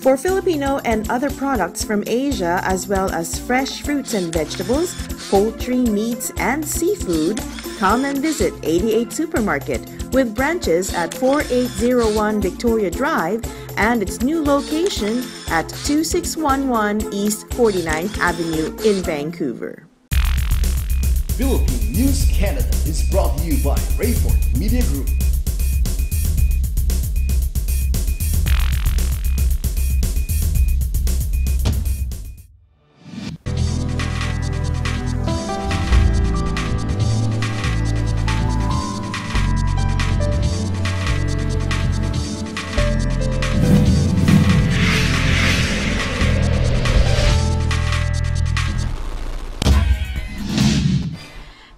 For Filipino and other products from Asia, as well as fresh fruits and vegetables, poultry, meats, and seafood, come and visit 88 Supermarket with branches at 4801 Victoria Drive and its new location at 2611 East 49th Avenue in Vancouver. Philippine News Canada is brought to you by Rayford Media Group.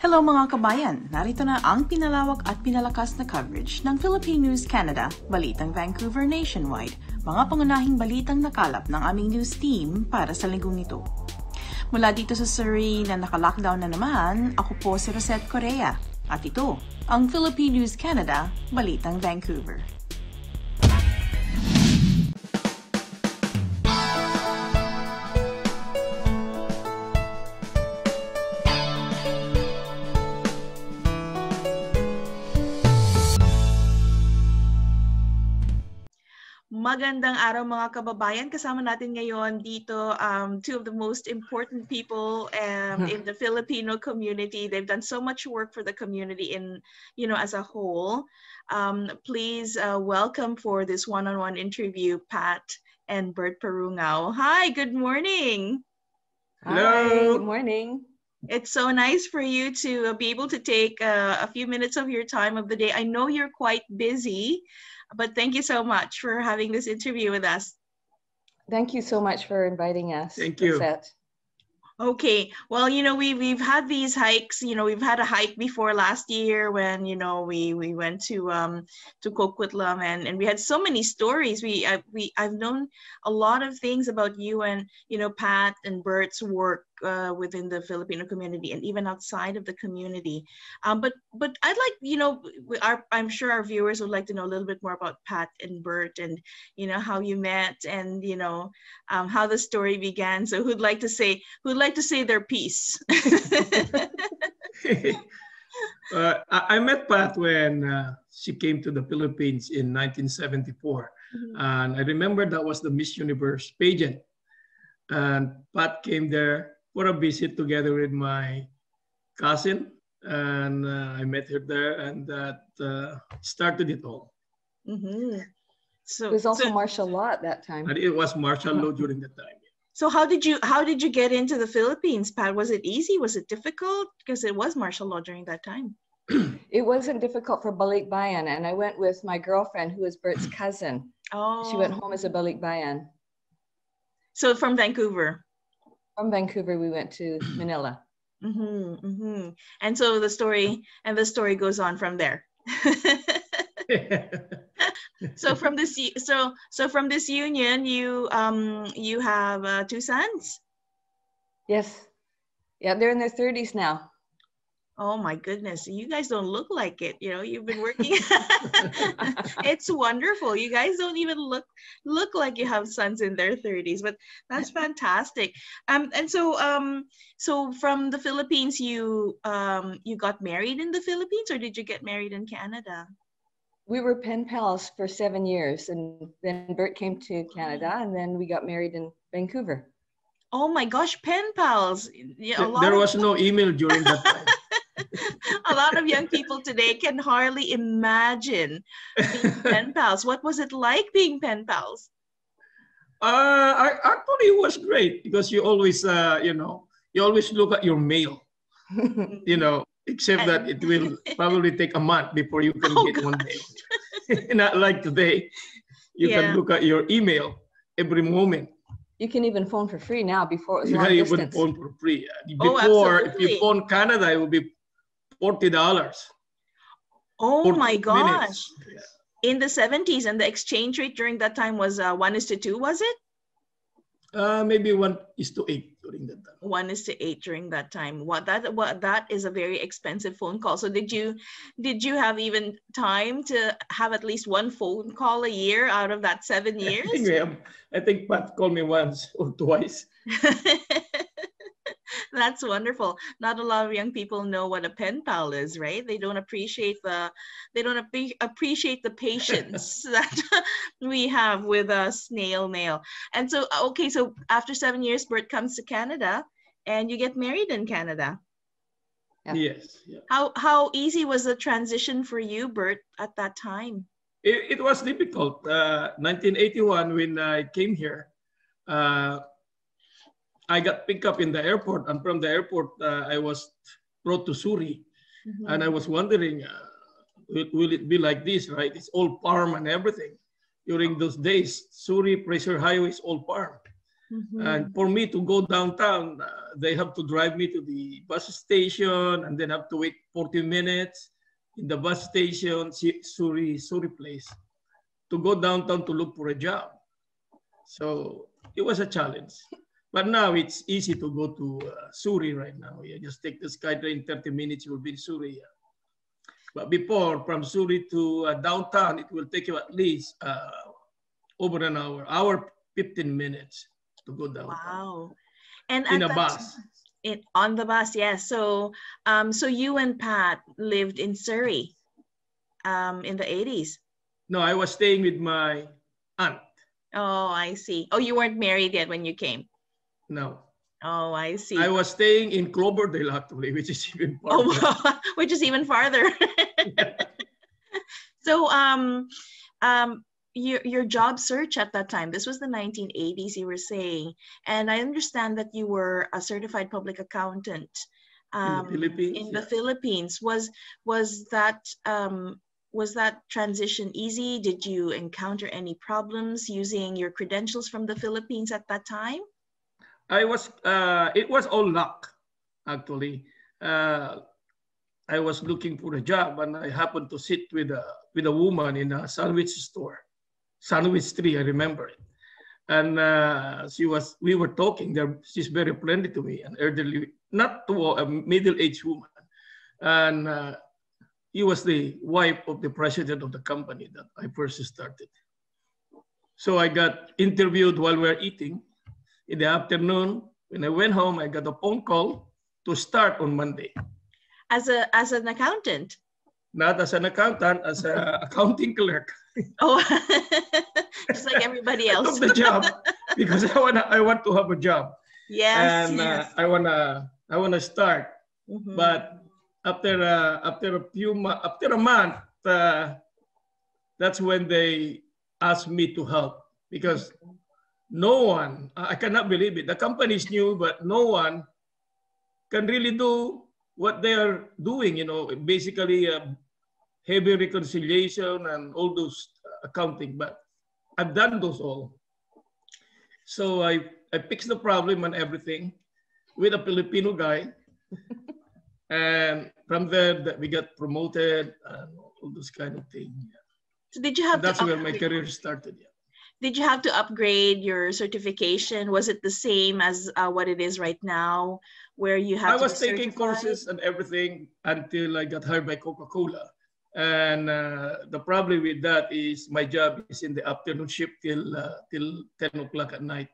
Hello mga kabayan! Narito na ang pinalawak at pinalakas na coverage ng Philippine News Canada, Balitang Vancouver Nationwide, mga pangunahing balitang nakalap ng aming news team para sa linggong ito. Mula dito sa Surrey na naka-lockdown na naman, ako po si Rosette Correa at ito ang Philippine News Canada, Balitang Vancouver. Magandang araw mga kababayan. Kasama natin ngayon dito two of the most important people in the Filipino community. They've done so much work for the community in, as a whole. Please welcome for this one-on-one interview, Pat and Bert Perungao. Hi, good morning. Hello. Hi, good morning. It's so nice for you to be able to take a few minutes of your time of the day. I know you're quite busy, but thank you so much for having this interview with us. Thank you so much for inviting us. Thank you. Okay, well, we've had these hikes. We've had a hike before last year when we went to Coquitlam and we had so many stories. I've known a lot of things about you and Pat and Bert's work within the Filipino community and even outside of the community. But I'd like I'm sure our viewers would like to know a little bit more about Pat and Bert and how you met and how the story began. So who'd like to say their piece? I met Pat when she came to the Philippines in 1974. And I remember that was the Miss Universe pageant. And Pat came there for a visit together with my cousin. And I met her there and that started it all. Mm-hmm. So it was also martial law at that time. And it was martial law during that time. So how did you get into the Philippines, Pat? Was it easy? Was it difficult? Because it was martial law during that time. It wasn't difficult for Balikbayan, and I went with my girlfriend, who was Bert's cousin. Oh. She went home as a Balikbayan. So from Vancouver? From Vancouver, we went to Manila. Mm-hmm, mm-hmm. And so the story goes on from there. So from this union, you have two sons. Yes, yeah, they're in their 30s now. Oh my goodness, you guys don't look like it. You've been working. It's wonderful. You guys don't even look like you have sons in their 30s, but that's fantastic. And so from the Philippines, you got married in the Philippines, or did you get married in Canada? We were pen pals for 7 years, and then Bert came to Canada, and then we got married in Vancouver. Oh my gosh, pen pals! Yeah, there was no email during that time. A lot of young people today can hardly imagine being pen pals. What was it like being pen pals? Actually, it was great because you always, you always look at your mail, except that it will probably take a month before you can get one mail. Not like today, you can look at your email every moment. You can even phone for free now. Before it was long distance. You can phone for free. Before, if you phone Canada, it will be $40. Oh my gosh. Yeah. In the 70s, and the exchange rate during that time was 1:2, was it? Maybe 1:8 during that time. 1:8 during that time. That is a very expensive phone call. So did you have even time to have at least one phone call a year out of that 7 years? I think Pat called me once or twice. That's wonderful. Not a lot of young people know what a pen pal is, right? They don't appreciate appreciate the patience that we have with a snail mail. And so, okay, so after 7 years, Bert comes to Canada, and you get married in Canada. Yeah. Yes. Yeah. How easy was the transition for you, Bert, at that time? It was difficult. 1981, when I came here, I got picked up in the airport, and from the airport, I was brought to Suri. Mm-hmm. And I was wondering, will it be like this, right? It's all farm and everything. During those days, Suri Pressure Highway is all farm. Mm-hmm. And for me to go downtown, they have to drive me to the bus station and then have to wait 40 minutes in the bus station, Suri place, to go downtown to look for a job. So it was a challenge. But now it's easy to go to Suri right now. You just take the SkyTrain, 30 minutes, you will be in Suri. But before, from Suri to downtown, it will take you at least over an hour 15 minutes to go downtown. Wow. And in a bus. On the bus, yes. So, so you and Pat lived in Surrey in the 80s? No, I was staying with my aunt. Oh, I see. Oh, you weren't married yet when you came? No. Oh, I see. I was staying in Cloverdale, actually, which is even farther. Oh, which is even farther. So, your job search at that time, this was the 1980s, you were saying, and I understand that you were a certified public accountant in the Philippines. Was that transition easy? Did you encounter any problems using your credentials from the Philippines at that time? It was all luck, actually. I was looking for a job, and I happened to sit with a woman in a sandwich store, Sandwich Tree, I remember it. And we were talking there. She's very friendly to me, an elderly, not to a middle-aged woman. And he was the wife of the president of the company that I first started. So I got interviewed while we were eating. In the afternoon, when I went home, I got a phone call to start on Monday. As an accountant? Not as an accountant, as an accounting clerk. Oh, just like everybody else. I took the job because I want to have a job. Yes. And yes. I wanna start. Mm-hmm. But after a month, that's when they asked me to help, because no one, I cannot believe it. The company is new, but no one can really do what they are doing, basically heavy reconciliation and all those accounting, but I've done those all. So I fixed the problem and everything with a Filipino guy. And from there, we got promoted and all those kind of things. So did you have that's where my career started. Yeah. Did you have to upgrade your certification? Was it the same as what it is right now, where you have? I was taking courses and everything until I got hired by Coca-Cola. And the problem with that is my job is in the afternoon shift till 10 o'clock at night.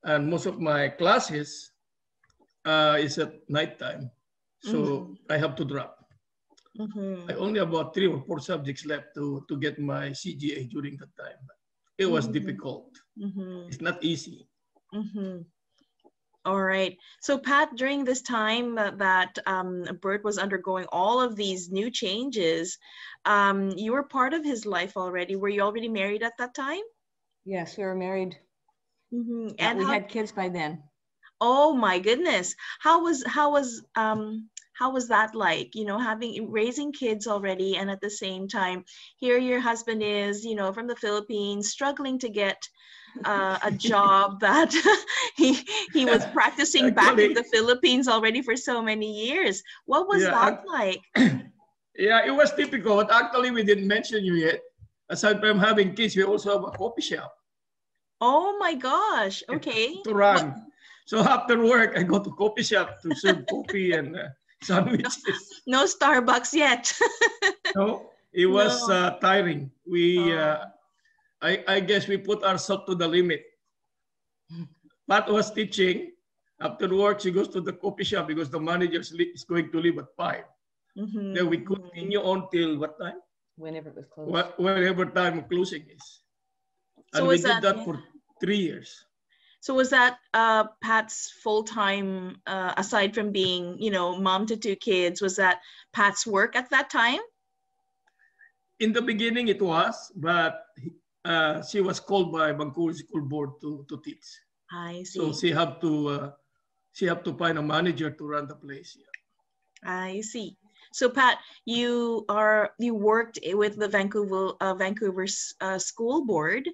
And most of my classes is at nighttime. So I have to drop. Mm-hmm. I only have about 3 or 4 subjects left to get my CGA during that time. It was difficult. Mm-hmm. It's not easy. Mm-hmm. All right. So Pat, during this time that Bert was undergoing all of these new changes, you were part of his life already. Were you already married at that time? Yes, we were married. Mm-hmm. Yeah, and we had kids by then. Oh my goodness. How was that like, raising kids already, and at the same time here your husband is, from the Philippines, struggling to get a job that he was practicing back in the Philippines already for so many years. What was that like? Yeah, it was difficult. Actually, we didn't mention you yet. Aside from having kids, we also have a coffee shop. Oh my gosh. Okay. to run. So after work, I go to coffee shop to serve coffee and sandwiches. No Starbucks yet. No, it was No. tiring. We, Oh. I guess we put ourselves to the limit. Pat was teaching. After work, she goes to the coffee shop because the manager is going to leave at 5. Mm-hmm. Then we continue on till what time? Whenever it was closed. Whatever time of closing is. So And we was did that, that for 3 years. so was that Pat's full-time, aside from being, you know, mom to 2 kids, was that Pat's work at that time? In the beginning, it was, but she was called by Vancouver School Board to teach. I So see. she have to find a manager to run the place. Yeah. I see. So Pat, you worked with the Vancouver School Board.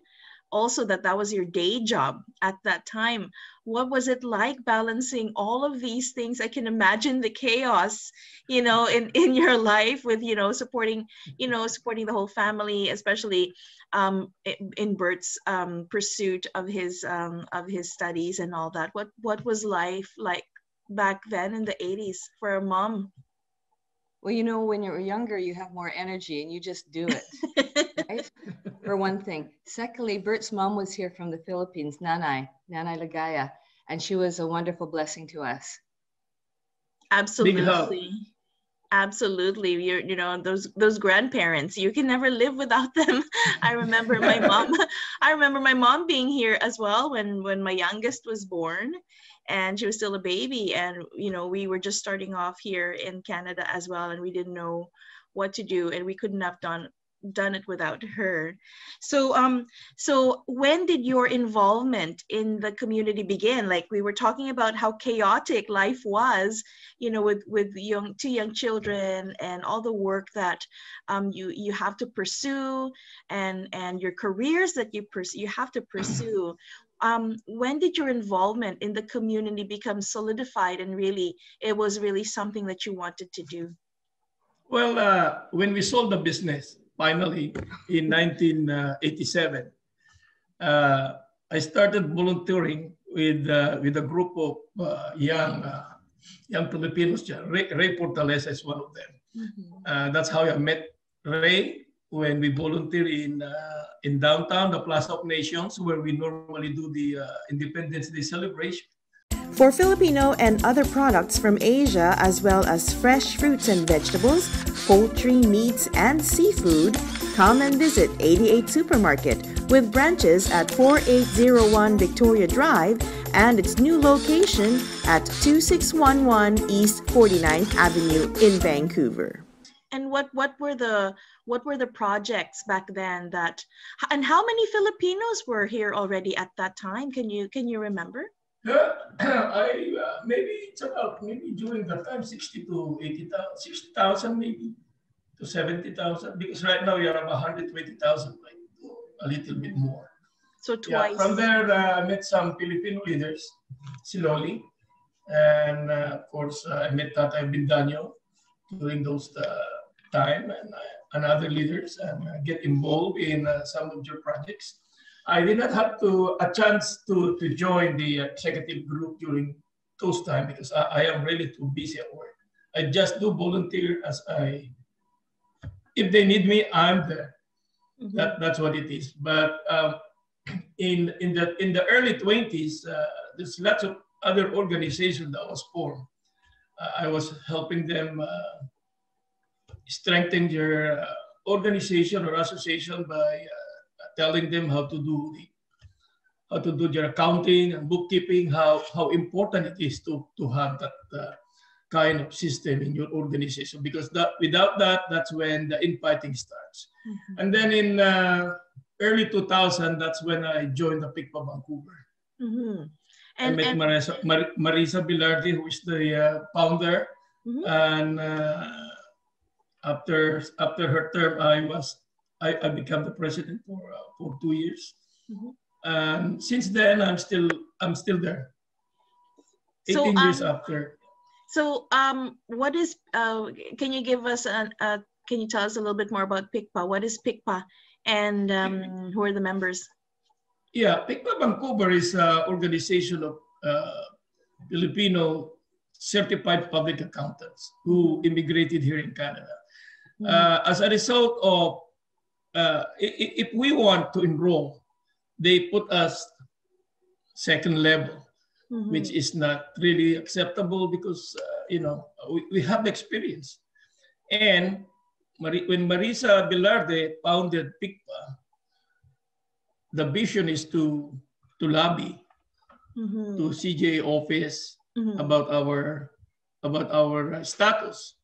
Also, that was your day job at that time. What was it like balancing all of these things? I can imagine the chaos, you know, in your life with, you know, supporting the whole family, especially in Bert's pursuit of his studies and all that. What was life like back then in the 80s for a mom? Well, you know, when you're younger, you have more energy and you just do it, right? For one thing. Secondly, Bert's mom was here from the Philippines, Nanay Lagaya, and she was a wonderful blessing to us. Big help. Absolutely. Absolutely. You know, those grandparents, you can never live without them. I remember my mom, I remember my mom being here as well when my youngest was born, and she was still a baby, and you know, we were just starting off here in Canada as well, and we didn't know what to do, and we couldn't have done it without her. So when did your involvement in the community begin? Like we were talking about how chaotic life was, you know, with two young children and all the work that you have to pursue, and your careers that you have to pursue. When did your involvement in the community become solidified and really it was really something that you wanted to do? Well, when we sold the business, finally, in 1987, I started volunteering with a group of young Filipinos. Ray Portalesa is one of them. Mm-hmm. That's how I met Ray when we volunteer in downtown, the Plaza of Nations, where we normally do the Independence Day celebration. For Filipino and other products from Asia, as well as fresh fruits and vegetables, poultry, meats, and seafood, come and visit 88 Supermarket with branches at 4801 Victoria Drive and its new location at 2611 East 49th Avenue in Vancouver. And what were the projects back then and how many Filipinos were here already at that time? Can you remember? Maybe it's about during that time 60 to 60,000 maybe to 70,000, because right now we are about 120,000, like a little bit more. So twice. Yeah, from there I met some Filipino leaders slowly, and of course I met Tatay Bindanyo during those time, and other leaders, and get involved in some of your projects. I did not have a chance to join the executive group during those times because I am really too busy at work. I just do volunteer if they need me, I'm there. Mm-hmm. That's what it is. But in the early 20s, there's lots of other organizations that was formed. I was helping them strengthen their organization or association by telling them how to do their accounting and bookkeeping, how important it is to have that kind of system in your organization, because without that, that's when the infighting starts. Mm-hmm. And then in early 2000, that's when I joined the PICPA Vancouver. Mm-hmm. I met Marisa Bilardi, who is the founder, mm-hmm. and after her term, I became the president for 2 years, mm-hmm. And since then I'm still there. 18 years after. So what is? Can you give us can you tell us a little bit more about PICPA? What is PICPA, and who are the members? Yeah, PICPA Vancouver is an organization of Filipino certified public accountants who immigrated here in Canada. As a result of, if we want to enroll, they put us second level, which is not really acceptable because, we have experience. And when Marisa Velarde founded PICPA, the vision is to lobby to CJA office about our status.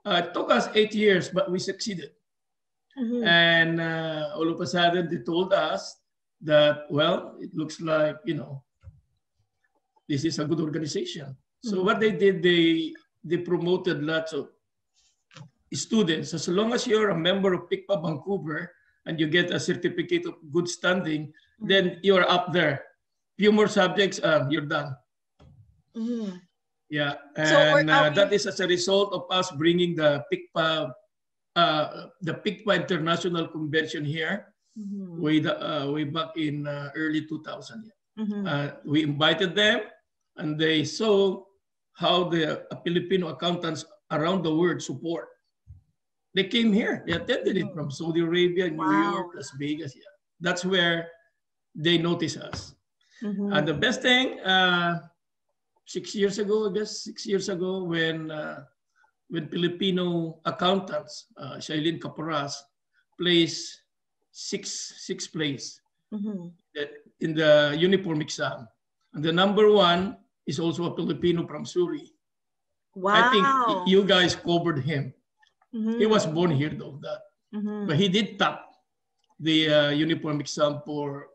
It took us 8 years, but we succeeded. And all of a sudden, they told us that, well, it looks like, this is a good organization. So what they did, they promoted lots of students. As long as you're a member of PICPA Vancouver and you get a certificate of good standing, then you're up there. Few more subjects, you're done. Yeah, and that is as a result of us bringing the PICPA International Convention here way back in early 2000. We invited them, and they saw how the Filipino accountants around the world support. They came here. They attended it from Saudi Arabia, New York, Las Vegas. Yeah, that's where they noticed us. And the best thing, 6 years ago, when Filipino accountants, Shailene Caparas, placed sixth place in the uniform exam. And the number one is also a Filipino from Surrey. Wow. I think you guys covered him. He was born here though, but he did top the uniform exam for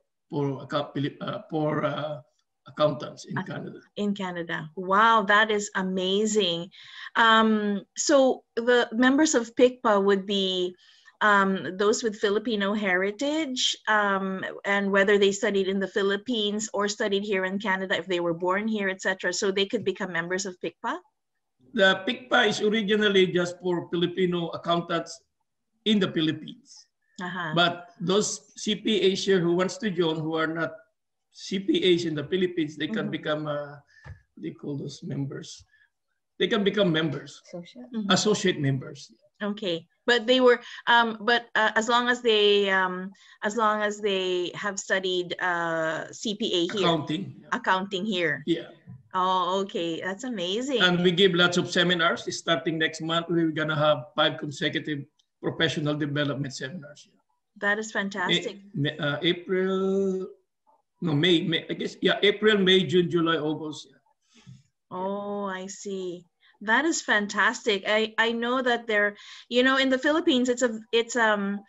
accountants in Canada. In Canada. Wow, that is amazing. So the members of PICPA would be those with Filipino heritage, and whether they studied in the Philippines or studied here in Canada, if they were born here, etc. So they could become members of PICPA? The PICPA is originally just for Filipino accountants in the Philippines. But those CPAs here who wants to join, who are not CPAs in the Philippines, they can become, they call those members. They can become members, associate members. Okay, but they were, as long as they have studied CPA here, accounting here. Yeah. Oh, okay, that's amazing. And we give lots of seminars. Starting next month, we're gonna have 5 consecutive professional development seminars. That is fantastic. May, I guess, yeah, April, May, June, July, August. Yeah. Oh, I see. That is fantastic. I know that there, in the Philippines, it's not,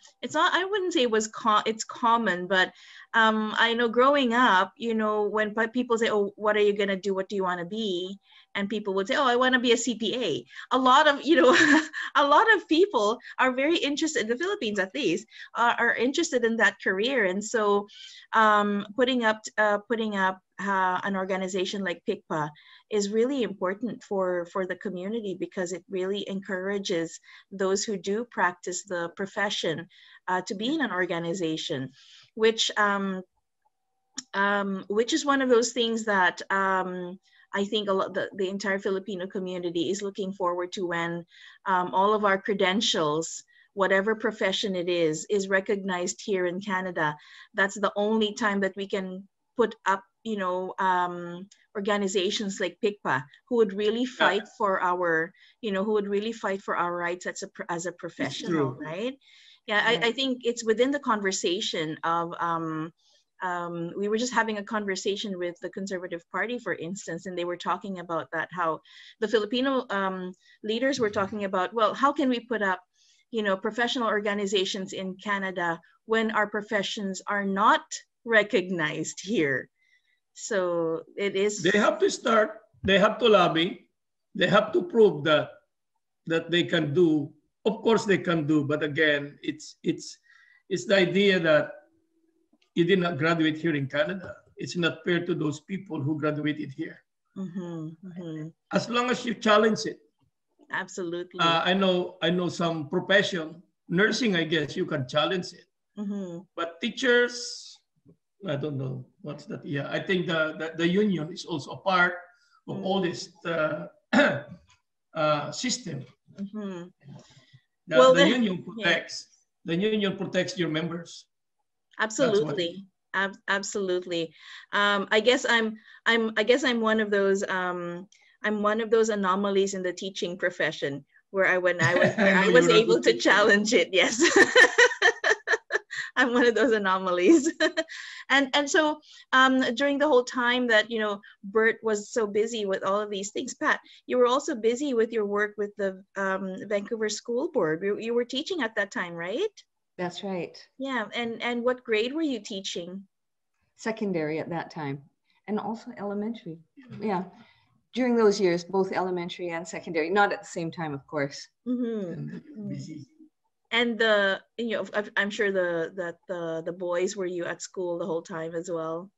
I wouldn't say it's common, but I know growing up, when people say, oh, what are you going to do? What do you want to be? And people would say, oh, I want to be a CPA. A lot of, a lot of people are very interested, in the Philippines at least, are interested in that career. And so putting up an organization like PICPA is really important for the community, because it really encourages those who do practice the profession to be in an organization, which is one of those things that I think the entire Filipino community is looking forward to, when all of our credentials, whatever profession it is recognized here in Canada. That's the only time that we can put up, organizations like PICPA, who would really fight for our, rights as a professional, right? Yeah, I think it's within the conversation of, we were just having a conversation with the Conservative Party, for instance, and they were talking about that, how the Filipino leaders were talking about, well, how can we put up, professional organizations in Canada when our professions are not recognized here? So it is. They have to start. They have to lobby. They have to prove that they can do. Of course, they can do. But again, it's the idea that you did not graduate here in Canada. It's not fair to those people who graduated here. As long as you challenge it. Absolutely. I know some profession, nursing, I guess you can challenge it. But teachers, I don't know what's that. Yeah, I think the union is also a part of all this system. Mm-hmm. The union protects. Yeah. The union protects your members. Absolutely. Absolutely. I guess I'm one of those I'm one of those anomalies in the teaching profession where I was able to challenge it. Yes. I'm one of those anomalies. and so during the whole time that, you know, Bert was so busy with all of these things, Pat, you were also busy with your work with the Vancouver School Board. You were teaching at that time, right? That's right. Yeah. And what grade were you teaching? Secondary at that time, and also elementary. Yeah. During those years, both elementary and secondary, not at the same time, of course. Mm-hmm. And the, you know, I'm sure the boys, were you at school the whole time as well?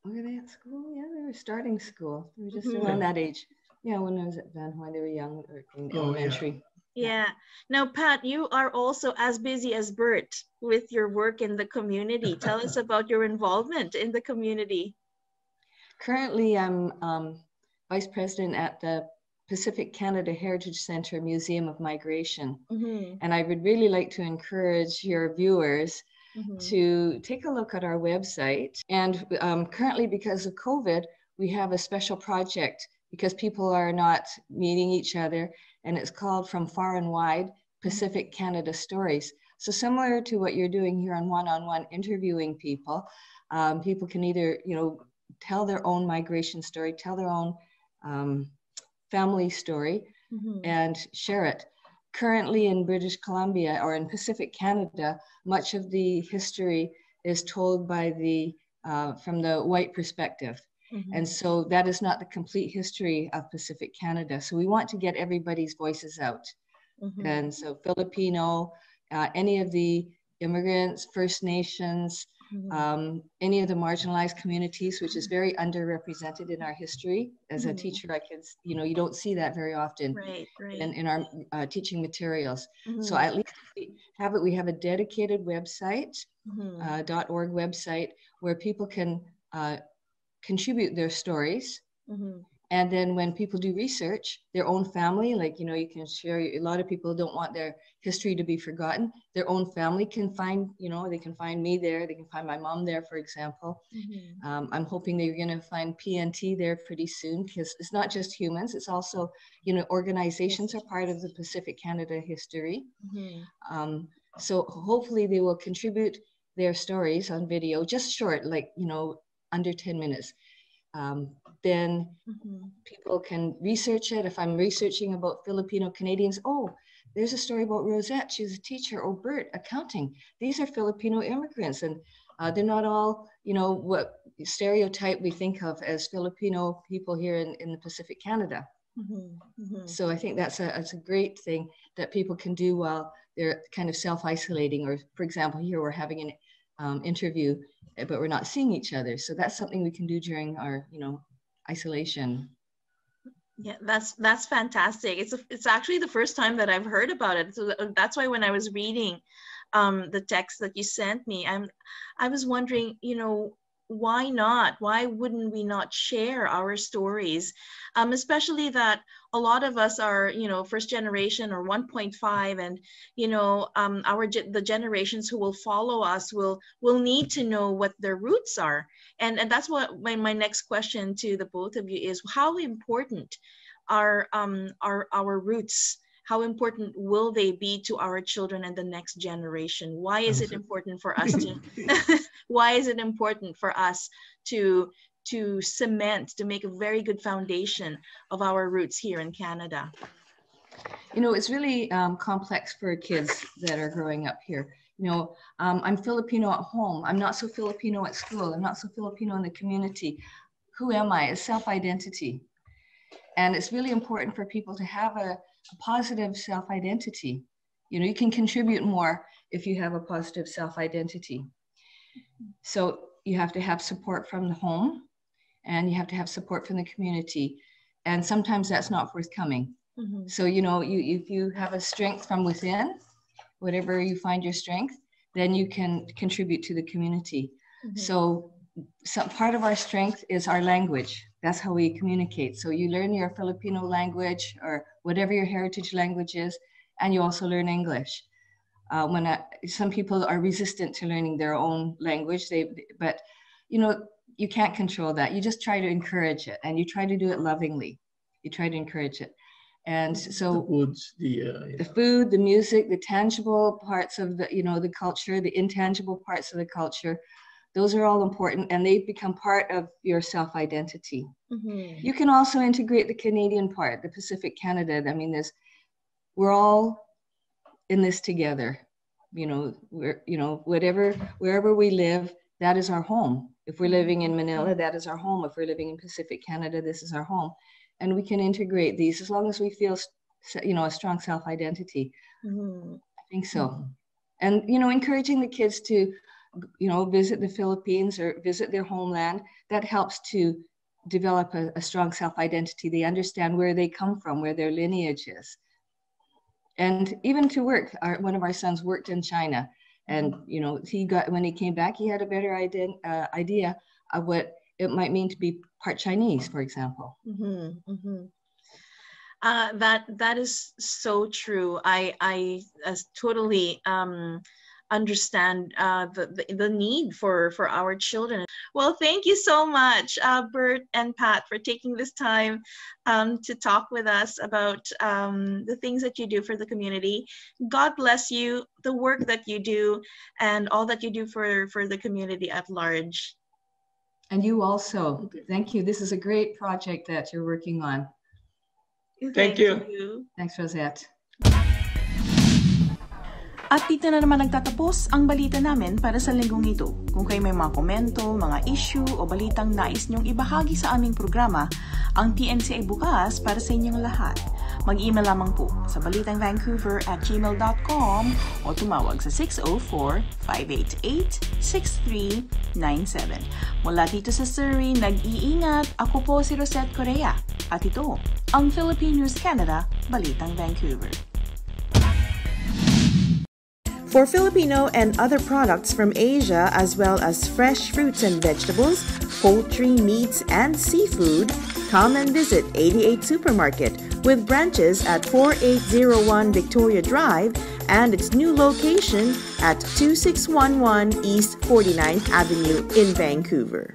Were they at school? Yeah, they were starting school. They were just around that age. Yeah, when I was at Van Huy, they were young, or in elementary. Yeah. Now, Pat, you are also as busy as Bert with your work in the community. Tell us about your involvement in the community. Currently, I'm Vice President at the Pacific Canada Heritage Centre Museum of Migration. And I would really like to encourage your viewers to take a look at our website. And currently, because of COVID, we have a special project because people are not meeting each other, and it's called From Far and Wide, Pacific Canada Stories. So similar to what you're doing here on one-on-one interviewing people, people can either, you know, tell their own migration story, tell their own family story, and share it. Currently in British Columbia, or in Pacific Canada, much of the history is told by from the white perspective. And so that is not the complete history of Pacific Canada. So we want to get everybody's voices out. And so Filipino, any of the immigrants, First Nations, any of the marginalized communities, which is very underrepresented in our history. As a teacher, I can, you know, you don't see that very often in our teaching materials. So at least we have a dedicated website, .org website, where people can contribute their stories. And then when people do research, their own family, like, you know, you can share, a lot of people don't want their history to be forgotten. Their own family can find, you know, they can find me there. They can find my mom there, for example. I'm hoping that you're going to find PNT there pretty soon, because it's not just humans. It's also, you know, organizations are part of the Pacific Canada history. So hopefully they will contribute their stories on video, just short, like, you know, under 10 minutes. Then people can research it. If I'm researching about Filipino Canadians, oh, there's a story about Rosette. She's a teacher. Oh, Bert, accounting. These are Filipino immigrants, and they're not all, you know, what stereotype we think of as Filipino people here in the Pacific Canada. So I think that's a great thing that people can do while they're kind of self-isolating. Or, for example, here we're having an interview, but we're not seeing each other. So that's something we can do during our, you know, isolation. Yeah, that's fantastic. It's actually the first time that I've heard about it. So that's why when I was reading the text that you sent me, I was wondering, you know, why not? Why wouldn't we not share our stories? Especially that a lot of us are, you know, first generation or 1.5, and, you know, the generations who will follow us will need to know what their roots are. And that's what my next question to the both of you is: how important are our roots? How important will they be to our children and the next generation? Why is it important for us to why is it important for us to cement, to make a very good foundation of our roots here in Canada? You know, it's really complex for kids that are growing up here. You know, I'm Filipino at home. I'm not so Filipino at school. I'm not so Filipino in the community. Who am I? It's self-identity. And it's really important for people to have a positive self-identity. You know, you can contribute more if you have a positive self-identity. So you have to have support from the home, and you have to have support from the community. And sometimes that's not forthcoming. So, you know, if you have a strength from within, whatever you find your strength, then you can contribute to the community. So part of our strength is our language. That's how we communicate. So you learn your Filipino language or whatever your heritage language is, and you also learn English. Some people are resistant to learning their own language, but you know, you can't control that. You just try to encourage it, and you try to do it lovingly. You try to encourage it. And so the food, the music, the tangible parts of the, you know, the culture, the intangible parts of the culture, those are all important, and they become part of your self-identity. You can also integrate the Canadian part, the Pacific Canada. I mean, we're all in this together. You know, wherever we live, that is our home. If we're living in Manila, that is our home. If we're living in Pacific Canada, this is our home. And we can integrate these as long as we feel, you know, a strong self-identity. I think so. And, you know, encouraging the kids to, you know, visit the Philippines or visit their homeland, that helps to develop a strong self-identity. They understand where they come from, where their lineage is. And even to work, one of our sons worked in China, and, you know, when he came back, he had a better idea of what it might mean to be part Chinese, for example. That is so true. I totally understand the need for our children. Well, thank you so much, Bert and Pat, for taking this time to talk with us about the things that you do for the community. God bless you, the work that you do, and all that you do for the community at large. And you also. Thank you. This is a great project that you're working on. Thank you. Thanks, Rosette. At dito na naman nagtatapos ang balita namin para sa linggong ito. Kung kayo may mga komento, mga issue o balitang nais niyong ibahagi sa aming programa, ang PNC ay bukas para sa inyong lahat. Mag-email lamang po sa balitangvancouver@gmail.com o tumawag sa 604-588-6397. Mula dito sa Surrey, nag-iingat. Ako po si Rosette Correa. At ito, ang Philippine News Canada, Balitang Vancouver. For Filipino and other products from Asia, as well as fresh fruits and vegetables, poultry, meats, and seafood, come and visit 88 Supermarket with branches at 4801 Victoria Drive and its new location at 2611 East 49th Avenue in Vancouver.